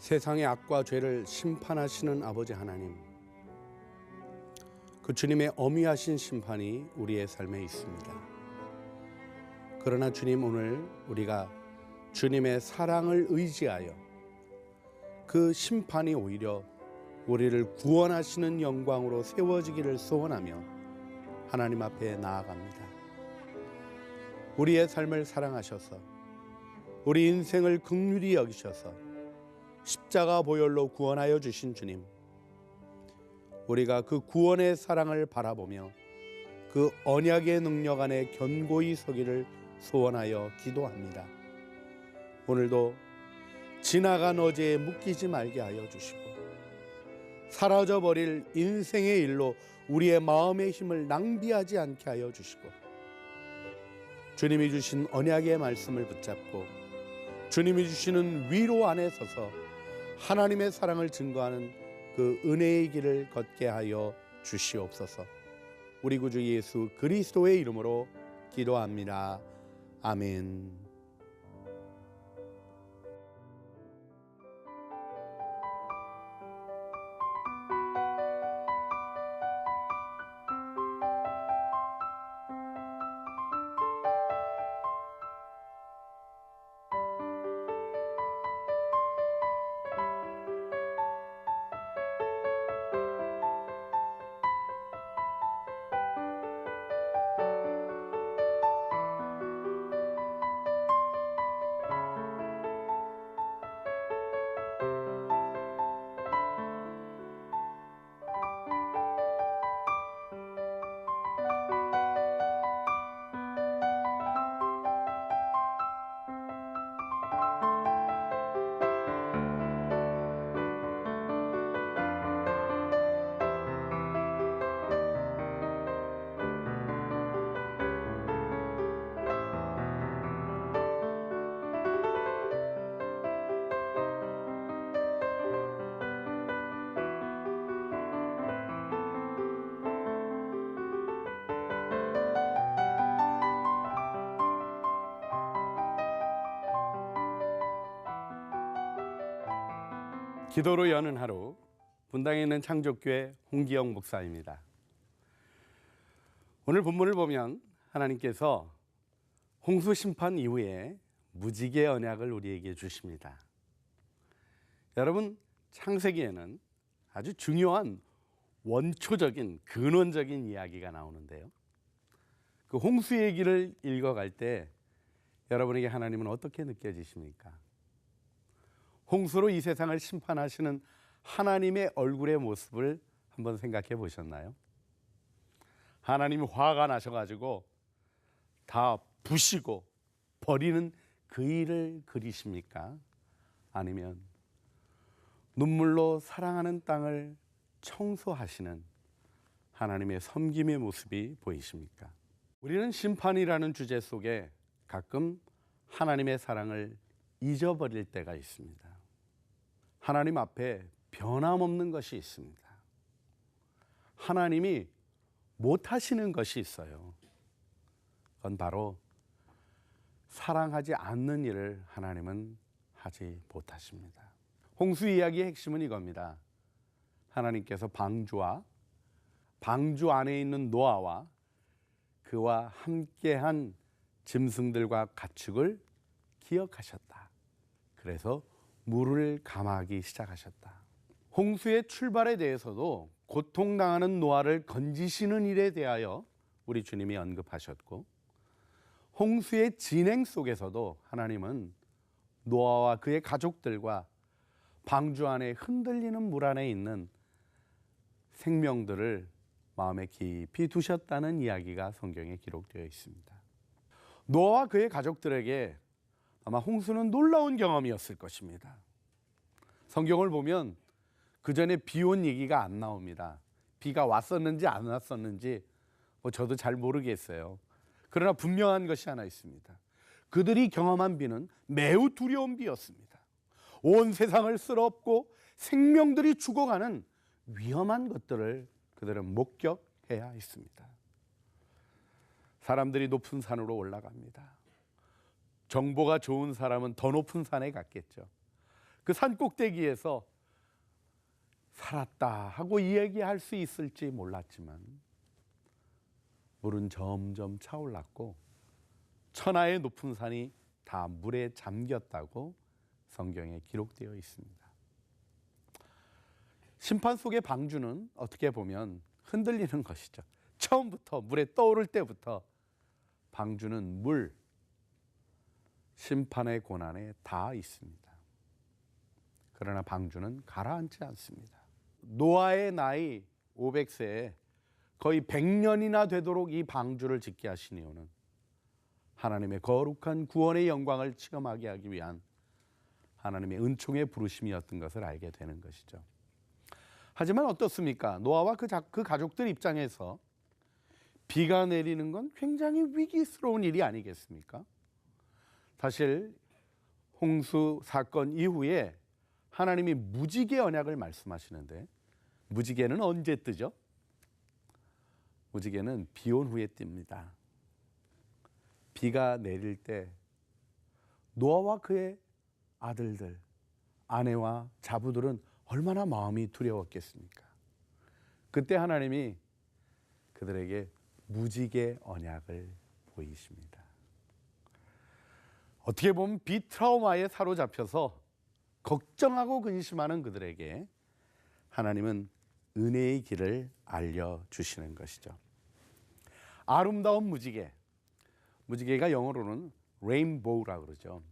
세상의 악과 죄를 심판하시는 아버지 하나님, 그 주님의 엄위하신 심판이 우리의 삶에 있습니다. 그러나 주님, 오늘 우리가 주님의 사랑을 의지하여 그 심판이 오히려 우리를 구원하시는 영광으로 세워지기를 소원하며 하나님 앞에 나아갑니다. 우리의 삶을 사랑하셔서 우리 인생을 긍휼히 여기셔서 십자가 보혈로 구원하여 주신 주님, 우리가 그 구원의 사랑을 바라보며 그 언약의 능력 안에 견고히 서기를 소원하여 기도합니다. 오늘도 지나간 어제에 묶이지 말게 하여 주시고 사라져버릴 인생의 일로 우리의 마음의 힘을 낭비하지 않게 하여 주시고 주님이 주신 언약의 말씀을 붙잡고 주님이 주시는 위로 안에 서서 하나님의 사랑을 증거하는 그 은혜의 길을 걷게 하여 주시옵소서. 우리 구주 예수 그리스도의 이름으로 기도합니다. 아멘. 기도로 여는 하루, 분당에 있는 창조교회 홍기영 목사입니다. 오늘 본문을 보면 하나님께서 홍수 심판 이후에 무지개 언약을 우리에게 주십니다. 여러분, 창세기에는 아주 중요한 원초적인 근원적인 이야기가 나오는데요, 그 홍수 얘기를 읽어갈 때 여러분에게 하나님은 어떻게 느껴지십니까? 홍수로 이 세상을 심판하시는 하나님의 얼굴의 모습을 한번 생각해 보셨나요? 하나님이 화가 나셔가지고 다 부시고 버리는 그 일을 그리십니까? 아니면 눈물로 사랑하는 땅을 청소하시는 하나님의 섬김의 모습이 보이십니까? 우리는 심판이라는 주제 속에 가끔 하나님의 사랑을 잊어버릴 때가 있습니다. 하나님 앞에 변함없는 것이 있습니다. 하나님이 못하시는 것이 있어요. 그건 바로 사랑하지 않는 일을 하나님은 하지 못하십니다. 홍수 이야기의 핵심은 이겁니다. 하나님께서 방주 안에 있는 노아와 그와 함께한 짐승들과 가축을 기억하셨다. 그래서 물을 감하기 시작하셨다. 홍수의 출발에 대해서도 고통당하는 노아를 건지시는 일에 대하여 우리 주님이 언급하셨고, 홍수의 진행 속에서도 하나님은 노아와 그의 가족들과 방주 안에 흔들리는 물 안에 있는 생명들을 마음에 깊이 두셨다는 이야기가 성경에 기록되어 있습니다. 노아와 그의 가족들에게 아마 홍수는 놀라운 경험이었을 것입니다. 성경을 보면 그 전에 비 온 얘기가 안 나옵니다. 비가 왔었는지 안 왔었는지 저도 잘 모르겠어요. 그러나 분명한 것이 하나 있습니다. 그들이 경험한 비는 매우 두려운 비였습니다. 온 세상을 쓸어엎고 생명들이 죽어가는 위험한 것들을 그들은 목격해야 했습니다. 사람들이 높은 산으로 올라갑니다. 정보가 좋은 사람은 더 높은 산에 갔겠죠. 그 산 꼭대기에서 살았다 하고 이야기할 수 있을지 몰랐지만 물은 점점 차올랐고 천하의 높은 산이 다 물에 잠겼다고 성경에 기록되어 있습니다. 심판 속의 방주는 어떻게 보면 흔들리는 것이죠. 처음부터 물에 떠오를 때부터 방주는 물, 심판의 고난에 다 있습니다. 그러나 방주는 가라앉지 않습니다. 노아의 나이 500세에 거의 100년이나 되도록 이 방주를 짓게 하신 이유는 하나님의 거룩한 구원의 영광을 체험하게 하기 위한 하나님의 은총의 부르심이었던 것을 알게 되는 것이죠. 하지만 어떻습니까? 노아와 그 가족들 입장에서 비가 내리는 건 굉장히 위기스러운 일이 아니겠습니까? 사실 홍수 사건 이후에 하나님이 무지개 언약을 말씀하시는데 무지개는 언제 뜨죠? 무지개는 비 온 후에 띱니다. 비가 내릴 때 노아와 그의 아들들, 아내와 자부들은 얼마나 마음이 두려웠겠습니까? 그때 하나님이 그들에게 무지개 언약을 보이십니다. 어떻게 보면 비 트라우마에 사로잡혀서 걱정하고 근심하는 그들에게 하나님은 은혜의 길을 알려주시는 것이죠. 아름다운 무지개, 무지개가 영어로는 레인보우라고 그러죠.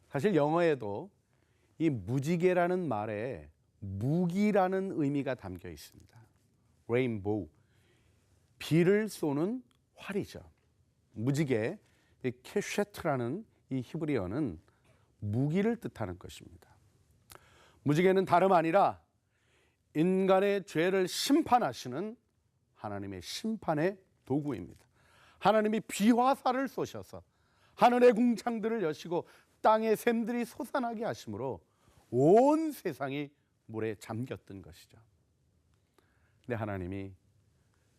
사실 영어에도 이 무지개라는 말에 무기라는 의미가 담겨 있습니다. 레인보우, 비를 쏘는 활이죠. 무지개, 캐쉐트라는 이 히브리어는 무기를 뜻하는 것입니다. 무지개는 다름 아니라 인간의 죄를 심판하시는 하나님의 심판의 도구입니다. 하나님이 비화살을 쏘셔서 하늘의 궁창들을 여시고 땅의 샘들이 솟아나게 하심으로 온 세상이 물에 잠겼던 것이죠. 근데 하나님이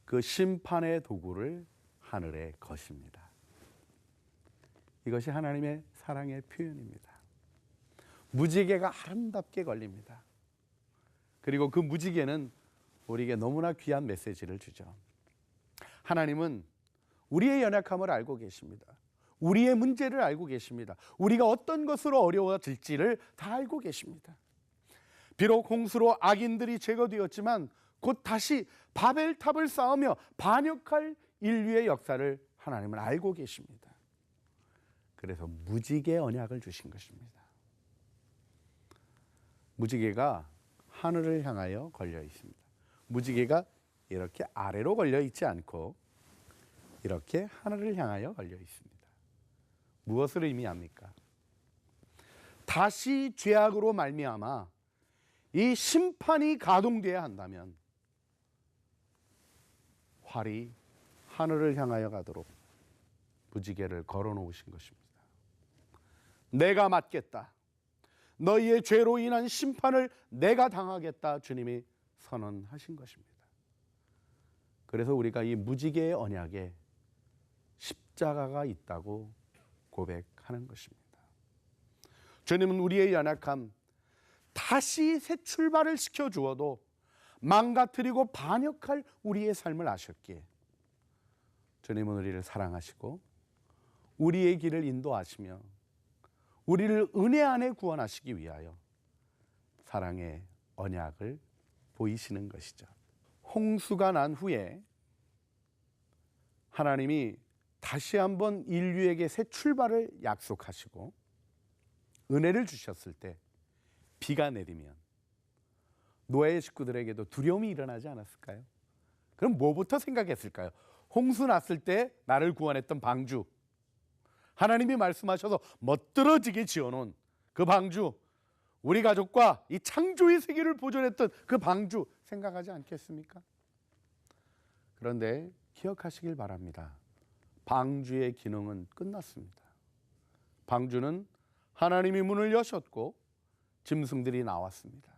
그 심판의 도구를 하늘에 거십니다. 이것이 하나님의 사랑의 표현입니다. 무지개가 아름답게 걸립니다. 그리고 그 무지개는 우리에게 너무나 귀한 메시지를 주죠. 하나님은 우리의 연약함을 알고 계십니다. 우리의 문제를 알고 계십니다. 우리가 어떤 것으로 어려워질지를 다 알고 계십니다. 비록 홍수로 악인들이 제거되었지만 곧 다시 바벨탑을 쌓으며 반역할 인류의 역사를 하나님은 알고 계십니다. 그래서 무지개 언약을 주신 것입니다. 무지개가 하늘을 향하여 걸려 있습니다. 무지개가 이렇게 아래로 걸려 있지 않고 이렇게 하늘을 향하여 걸려 있습니다. 무엇을 의미합니까? 다시 죄악으로 말미암아 이 심판이 가동돼야 한다면 활이 하늘을 향하여 가도록 무지개를 걸어 놓으신 것입니다. 내가 맡겠다. 너희의 죄로 인한 심판을 내가 당하겠다. 주님이 선언하신 것입니다. 그래서 우리가 이 무지개의 언약에 십자가가 있다고 고백하는 것입니다. 주님은 우리의 연약함 다시 새 출발을 시켜주어도 망가뜨리고 반역할 우리의 삶을 아셨기에 주님은 우리를 사랑하시고 우리의 길을 인도하시며 우리를 은혜 안에 구원하시기 위하여 사랑의 언약을 보이시는 것이죠. 홍수가 난 후에 하나님이 다시 한번 인류에게 새 출발을 약속하시고 은혜를 주셨을 때 비가 내리면 노아의 식구들에게도 두려움이 일어나지 않았을까요? 그럼 뭐부터 생각했을까요? 홍수 났을 때 나를 구원했던 방주, 하나님이 말씀하셔서 멋들어지게 지어놓은 그 방주, 우리 가족과 이 창조의 세계를 보존했던 그 방주 생각하지 않겠습니까? 그런데 기억하시길 바랍니다. 방주의 기능은 끝났습니다. 방주는 하나님이 문을 여셨고 짐승들이 나왔습니다.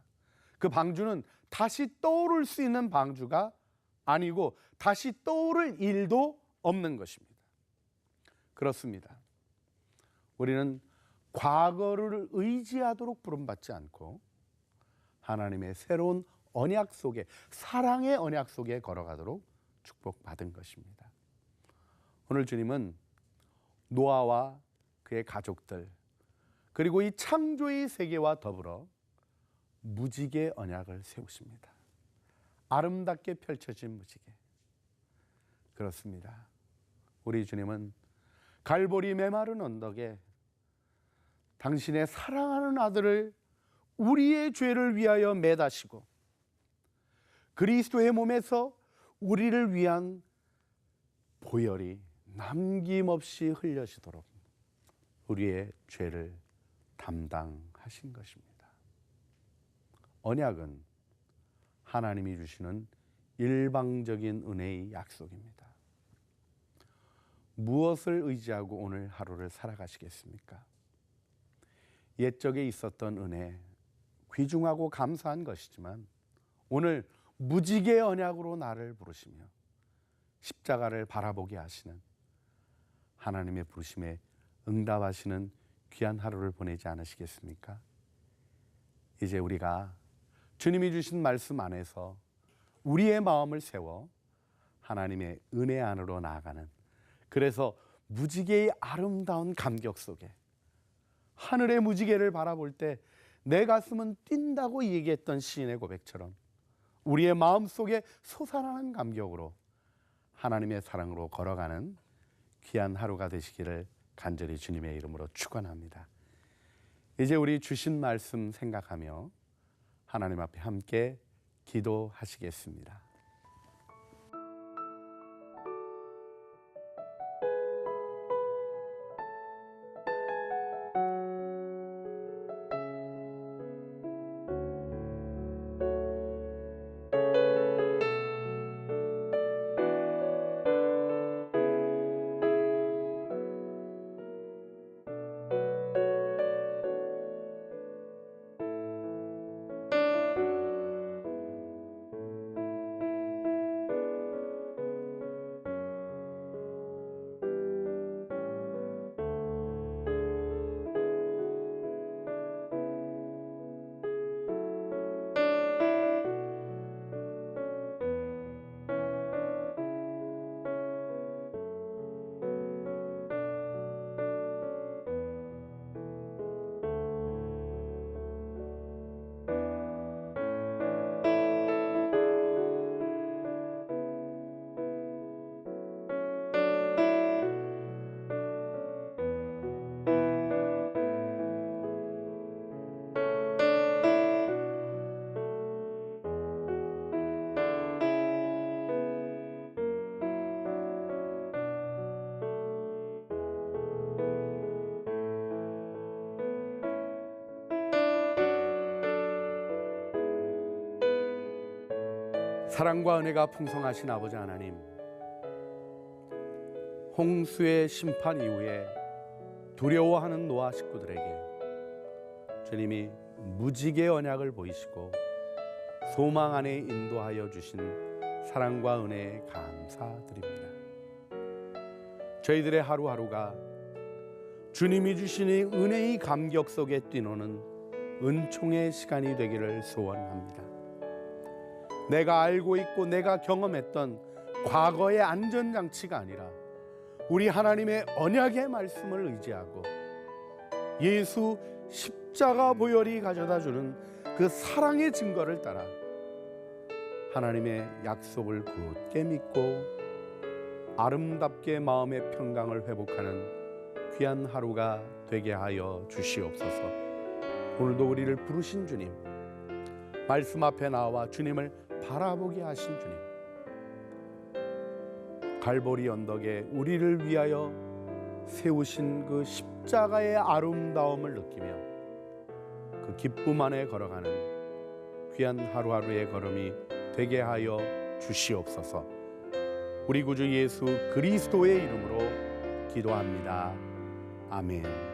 그 방주는 다시 떠오를 수 있는 방주가 아니고 다시 떠오를 일도 없는 것입니다. 그렇습니다. 우리는 과거를 의지하도록 부름받지 않고 하나님의 새로운 언약 속에, 사랑의 언약 속에 걸어가도록 축복받은 것입니다. 오늘 주님은 노아와 그의 가족들, 그리고 이 창조의 세계와 더불어 무지개 언약을 세우십니다. 아름답게 펼쳐진 무지개. 그렇습니다. 우리 주님은 갈보리 메마른 언덕에 당신의 사랑하는 아들을 우리의 죄를 위하여 매다시고 그리스도의 몸에서 우리를 위한 보혈이 남김없이 흘려지도록 우리의 죄를 담당하신 것입니다. 언약은 하나님이 주시는 일방적인 은혜의 약속입니다. 무엇을 의지하고 오늘 하루를 살아가시겠습니까? 옛적에 있었던 은혜, 귀중하고 감사한 것이지만 오늘 무지개 언약으로 나를 부르시며 십자가를 바라보게 하시는 하나님의 부르심에 응답하시는 귀한 하루를 보내지 않으시겠습니까? 이제 우리가 주님이 주신 말씀 안에서 우리의 마음을 세워 하나님의 은혜 안으로 나아가는, 그래서 무지개의 아름다운 감격 속에 하늘의 무지개를 바라볼 때 내 가슴은 뛴다고 얘기했던 시인의 고백처럼 우리의 마음속에 솟아나는 감격으로 하나님의 사랑으로 걸어가는 귀한 하루가 되시기를 간절히 주님의 이름으로 축원합니다. 이제 우리 주신 말씀 생각하며 하나님 앞에 함께 기도하시겠습니다. 사랑과 은혜가 풍성하신 아버지 하나님, 홍수의 심판 이후에 두려워하는 노아 식구들에게 주님이 무지개 언약을 보이시고 소망 안에 인도하여 주신 사랑과 은혜에 감사드립니다. 저희들의 하루하루가 주님이 주신 이 은혜의 감격 속에 뛰노는 은총의 시간이 되기를 소원합니다. 내가 알고 있고 내가 경험했던 과거의 안전장치가 아니라 우리 하나님의 언약의 말씀을 의지하고 예수 십자가 보혈이 가져다주는 그 사랑의 증거를 따라 하나님의 약속을 굳게 믿고 아름답게 마음의 평강을 회복하는 귀한 하루가 되게 하여 주시옵소서. 오늘도 우리를 부르신 주님, 말씀 앞에 나와 주님을 바라보게 하신 주님, 갈보리 언덕에 우리를 위하여 세우신 그 십자가의 아름다움을 느끼며 그 기쁨 안에 걸어가는 귀한 하루하루의 걸음이 되게 하여 주시옵소서. 우리 구주 예수 그리스도의 이름으로 기도합니다. 아멘.